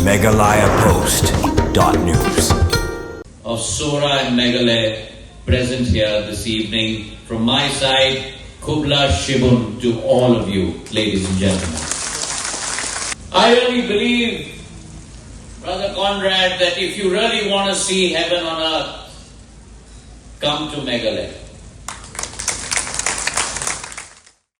MeghalayaPost.news. Of Sora and Meghalaya present here this evening. From my side, Kubla Shibun to all of you, ladies and gentlemen. I really believe, Brother Conrad, that if you really want to see heaven on earth, come to Meghalaya.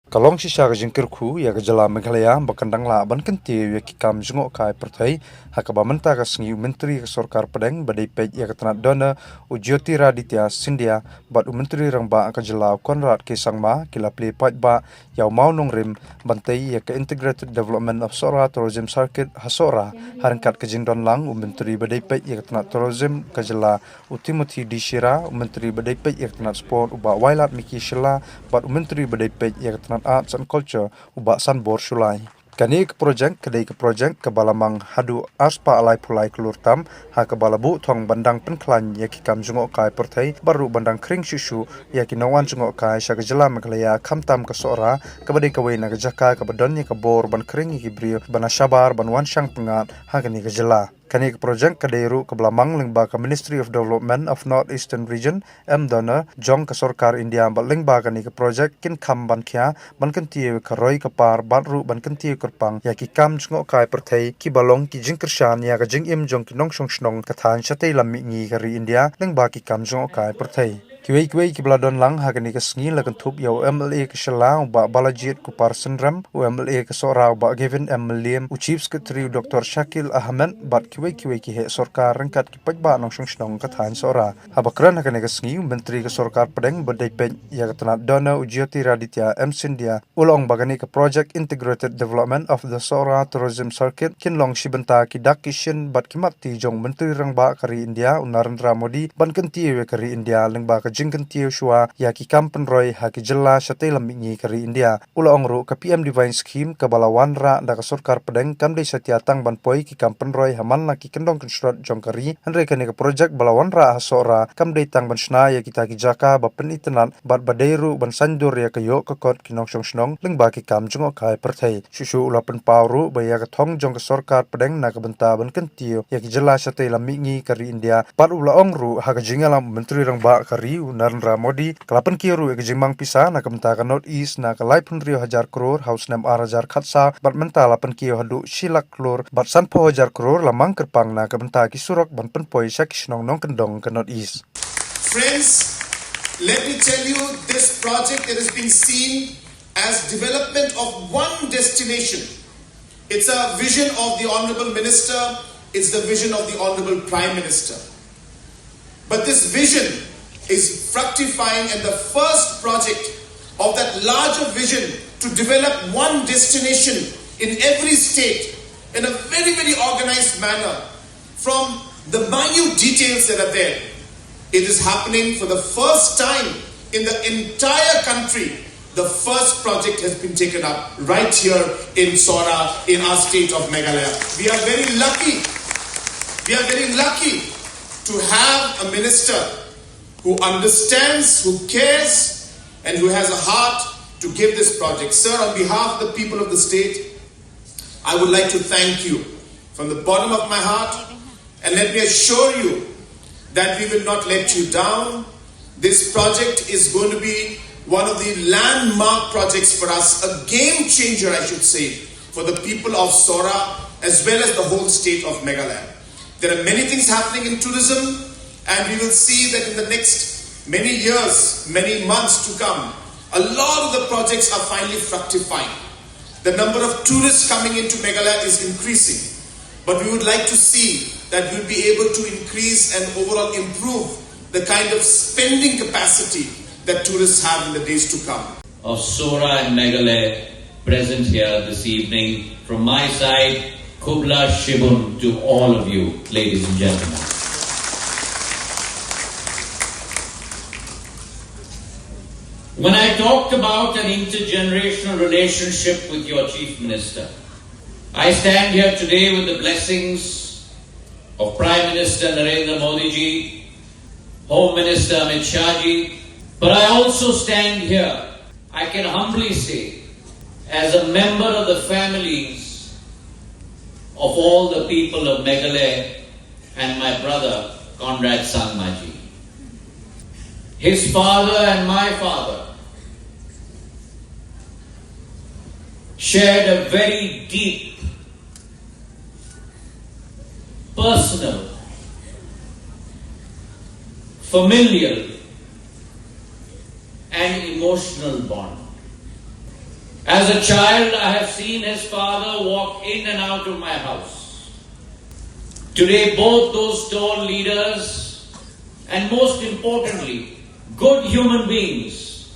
Kalong sisa kajingkir ku ya kejala Meghalaya bakandang la ban kenti ya kikam jengok kai Pyrthei hakabamenta ka sengi Myntri ka Sarkar Bneng badai pej ya Tnad DoNER Ujyoti Raditya Scindia bat Myntri rangba ka jala Konrad ke sangma kila play paj ba yau mau nong rim bantai ya ka Integrated Development of Sora Tourism Circuit Hasora harangkat ka jingdon lang Myntri badai pej ya Tnad Tourism ka jala Timothy Dishira Myntri badai pej ya Tnad Sport uba Wailat Miki Shila bat Myntri badai pej ya Tnad Arts and Culture uba Sanbor Sulai. Kani ke projek ke balamang hadu aspa alai pulai kelurtam ha ke balabu thong bandang penklan ya ki kam jungok kai Pyrthei baru bandang kring susu ya ki nawan jungok kai sya jela Meghalaya khamtam ke sora ke badai ke wei na ke jaka ke badon ya ke bor ban kring ki bri ban sabar ban wan syang pengat ha kani ke jela. Kani ke projek ke dairu ke belamang lingba ke Ministry of Development of North Eastern Region DoNER jong ke Sarkar India bat lingba kani ke projek kin kam ban kya ban kentiu ke roi ke par bat ru ban kentiu kerpang ya ki kam jngok kai Pyrthei ki balong ki jingkershan ya ke jing im jong ki nong song snong ke than chatai lammi ngi ke ri India lingba ki kam jngok kai Pyrthei. Kiwei ki beladon lang hakani ke sengi la kentup yau MLA ke Shela uba Balajit ku Parsenram MLA ke Sora uba Gavin MLM Chief Secretary Dr. Shakil Ahmed bat kiwei ki he Sarkar rengkat ki pajba nong song snong ke than Sora habakran hakani ke sengi Menteri ke Sarkar Bneng badai pej ya ke Tnad DoNER Ujyoti Raditya Scindia ulong bagani ke Project Integrated Development of the Sora Tourism Circuit kinlong sibenta ki dakishin bat kimati jong Menteri rangba kari India Narendra Modi ban kenti kari India lengba ke jingkan tiu shua ya ki kampen roy ha ki jela shatai lamingi kari India ula ongru ka PM Divine Scheme ka balawan ra da ka Sarkar Bneng kam dei satya tang ban poi ki kampen roy haman la ki kendong construct jong kari andre kani ka project balawan ra hasora kam dei tang ban shna ya kita ki jaka ba pen Tnad bat badairu ban sandur ya ka yo ka kot ki nong song snong lengba ki kam jong kai Pyrthei susu ula pen pawru ba ya ka thong jong ka Sarkar Bneng na ka benta ban kentiu ya ki jela shatai lamingi kari India pat ula ongru ha ka jingala Menteri rangba kari Narendra Modi kelapan kiru ke jingmang pisa na kemta ka North East na ka laipun rio 1,000 crore house nam 1,000 khatsa bat menta lapan kiyo hadu silak klur bat sanpo 1,000 crore lamang kerpang na kemta ki surok ban penpoi syak snong nong kendong ke North East. Friends, let me tell you, this project that has been seen as development of one destination. It's a vision of the Honorable Minister, it's the vision of the Honorable Prime Minister. But this vision is fructifying, and the first project of that larger vision to develop one destination in every state in a very, very organized manner from the minute details that are there. It is happening for the first time in the entire country. The first project has been taken up right here in Sora, in our state of Meghalaya. We are very lucky. We are very lucky to have a minister who understands, who cares, and who has a heart to give this project. Sir, on behalf of the people of the state, I would like to thank you from the bottom of my heart, and let me assure you that we will not let you down. This project is going to be one of the landmark projects for us, a game changer, I should say, for the people of Sora as well as the whole state of Meghalaya. There are many things happening in tourism, and we will see that in the next many years, many months to come, a lot of the projects are finally fructifying. The number of tourists coming into Meghalaya is increasing, but we would like to see that we'll be able to increase and overall improve the kind of spending capacity that tourists have in the days to come. Of Sora and Meghalaya present here this evening. From my side, Kubla Shibun to all of you, ladies and gentlemen. When I talked about an intergenerational relationship with your Chief Minister, I stand here today with the blessings of Prime Minister Narendra Modi ji, Home Minister Amit Shah ji, but I also stand here, I can humbly say, as a member of the families of all the people of Meghalaya and my brother, Conrad Sangmaji. His father and my father shared a very deep, personal, familial and emotional bond. As a child, I have seen his father walk in and out of my house. Today, both those tall leaders and most importantly, good human beings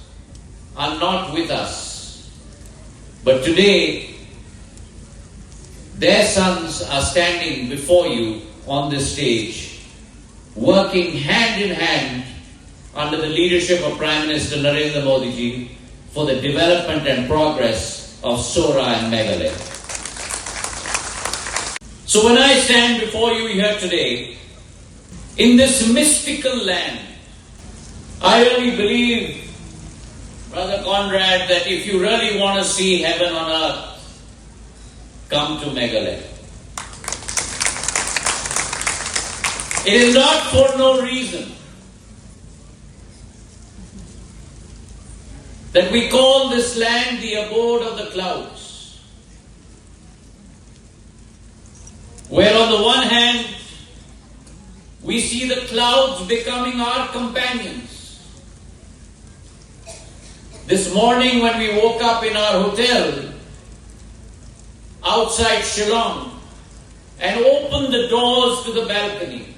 are not with us. But today, their sons are standing before you on this stage, working hand in hand under the leadership of Prime Minister Narendra Modi ji for the development and progress of Sora and Meghalaya. So when I stand before you here today, in this mystical land, I really believe, Brother Conrad, that if you really want to see heaven on earth, come to Meghalaya. It is not for no reason that we call this land the abode of the clouds, where on the one hand we see the clouds becoming our companions. This morning when we woke up in our hotel outside Shillong and opened the doors to the balcony,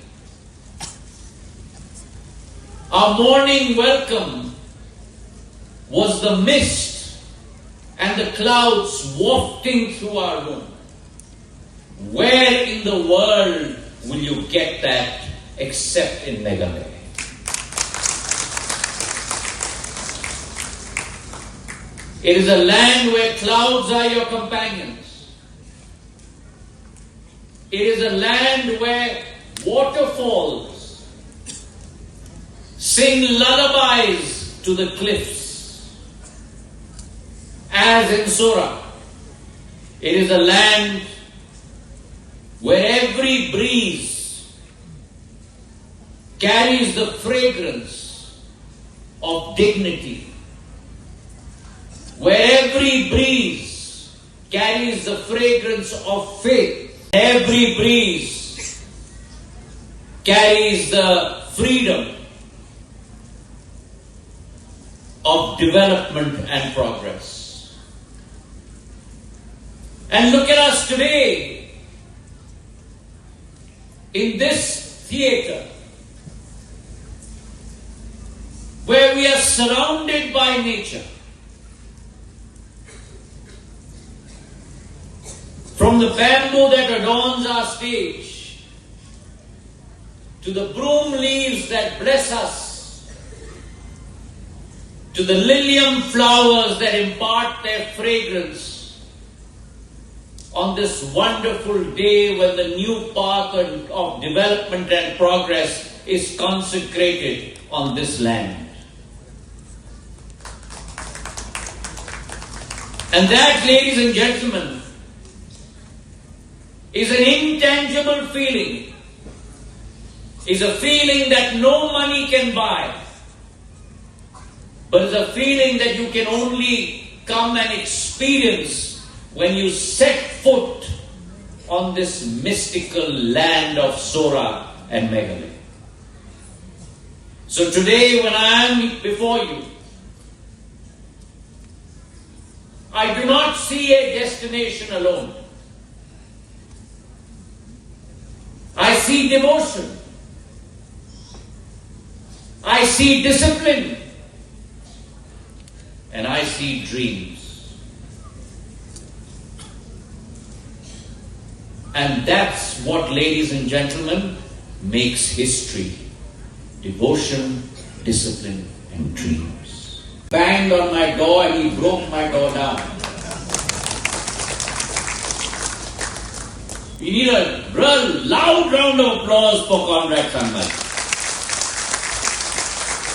our morning welcome was the mist and the clouds wafting through our room. Where in the world will you get that except in Meghalaya? It is a land where clouds are your companions. It is a land where waterfalls sing lullabies to the cliffs. As in Sora, it is a land where every breeze carries the fragrance of dignity, where every breeze carries the fragrance of faith, every breeze carries the freedom of development and progress. And look at us today in this theater where we are surrounded by nature. From the bamboo that adorns our stage to the broom leaves that bless us, to the lilium flowers that impart their fragrance on this wonderful day when the new path of development and progress is consecrated on this land. And that, ladies and gentlemen, is an intangible feeling, is a feeling that no money can buy, but is a feeling that you can only come and experience when you set foot on this mystical land of Sora and Meghalaya. So today when I am before you, I do not see a destination alone. I see devotion. I see discipline. And I see dreams. And that's what, ladies and gentlemen, makes history. Devotion, discipline, and dreams. Banged on my door and he broke my door down. We need a real loud round of applause for Conrad Sangmaji.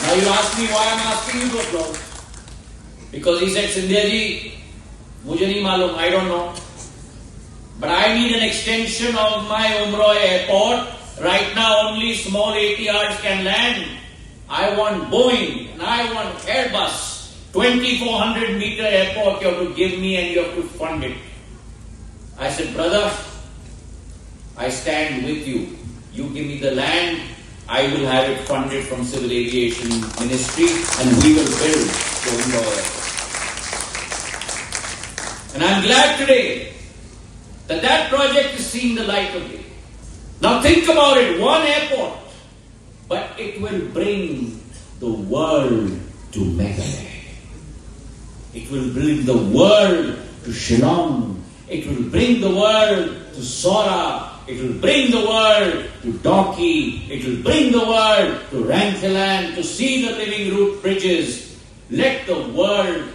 Now you ask me why I'm asking you to applause. Because he said, Sindhya ji, mujhe nahi malum, I don't know. But I need an extension of my Umroi airport. Right now only small ATRs can land. I want Boeing and I want Airbus. 2,400 meter airport you have to give me and you have to fund it. I said, brother, I stand with you. You give me the land, I will have it funded from Civil Aviation Ministry and we will build the Umroi airport. And I'm glad today that project is seeing the light of day. Now think about it, one airport, but it will bring the world to Meghalaya. It will bring the world to Shillong. It will bring the world to Sora. It will bring the world to Doki. It will bring the world to Rangthalan to see the living root bridges. Let the world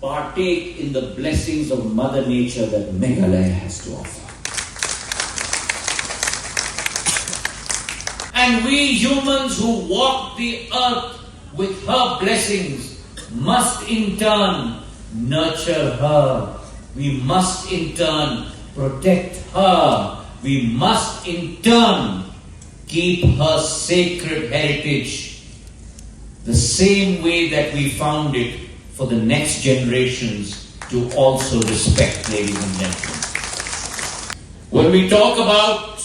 partake in the blessings of Mother Nature that Meghalaya has to offer. And we humans who walk the earth with her blessings must in turn nurture her. We must in turn protect her. We must in turn keep her sacred heritage the same way that we found it for the next generations to also respect, ladies and gentlemen. When we talk about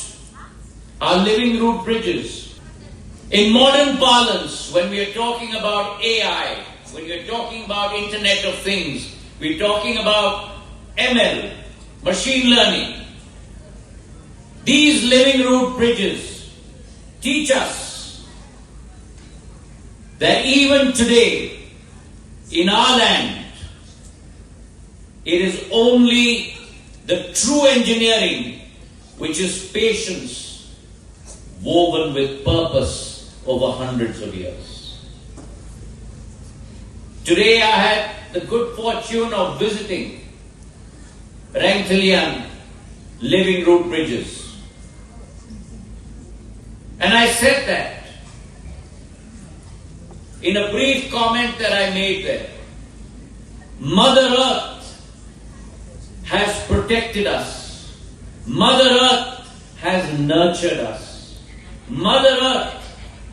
our living root bridges, in modern parlance, when we are talking about AI, when we are talking about Internet of Things, we're talking about ML, machine learning, these living root bridges teach us that even today, in our land, it is only the true engineering which is patience woven with purpose over hundreds of years. Today I had the good fortune of visiting Rangthalan living root bridges. And I said that in a brief comment that I made there. Mother Earth has protected us. Mother Earth has nurtured us. Mother Earth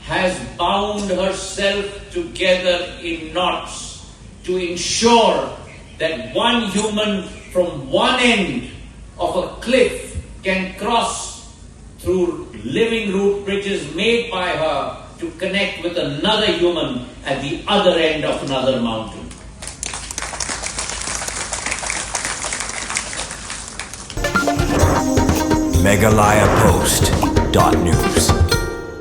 has bound herself together in knots to ensure that one human from one end of a cliff can cross through living root bridges made by her to connect with another human at the other end of another mountain. MeghalayaPost.news